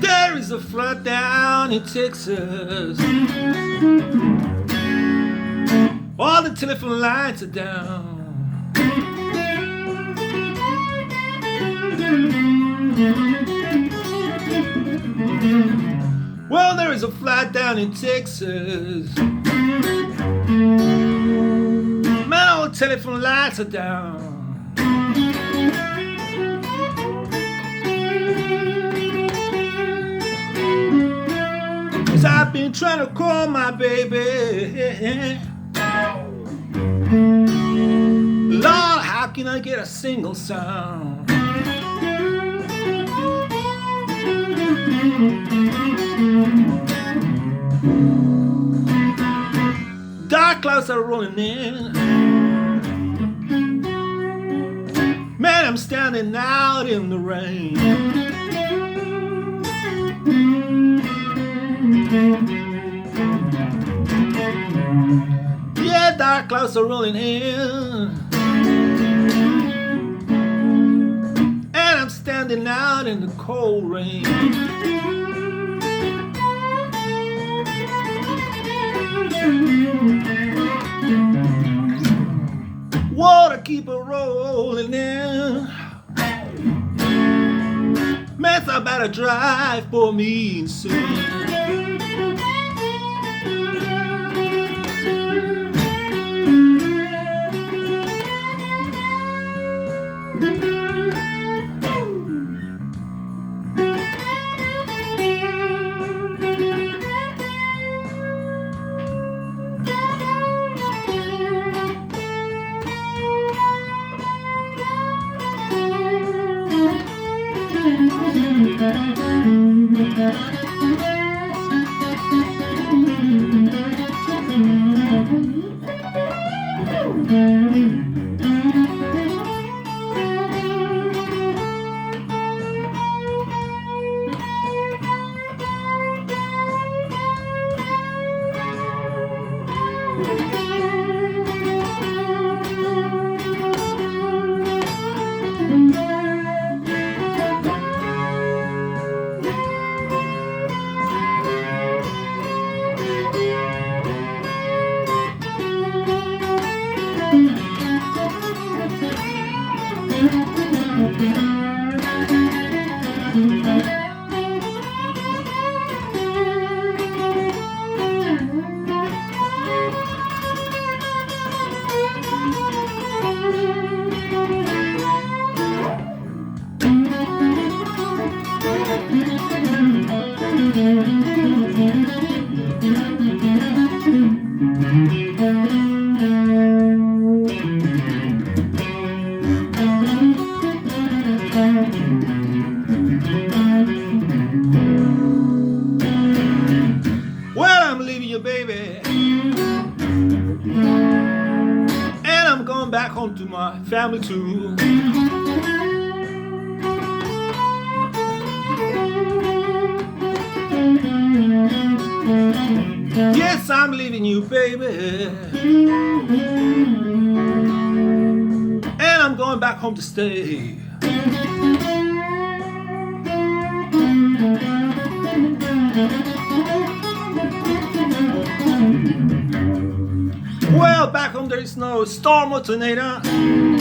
There is a flood down in Texas. All the telephone lines are down. Well, there is a flood down in Texas. Man, all the telephone lines are down. I've been trying to call my baby. Lord, how can I get a single sound? Dark clouds are rolling in. Man, I'm standing out in the rain. Yeah, dark clouds are rolling in, and I'm standing out in the cold rain. Water keep a rolling in. Man, I better drive for me soon. Well, I'm leaving you, baby, and I'm going back home to my family too. Yes, I'm leaving you, baby, and I'm going back home to stay. Well, back home there is no storm or tornado, and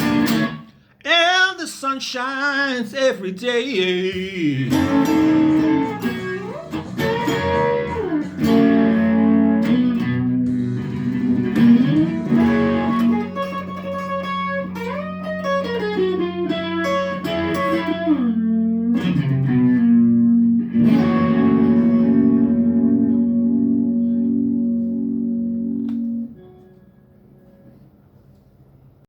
the sun shines every day.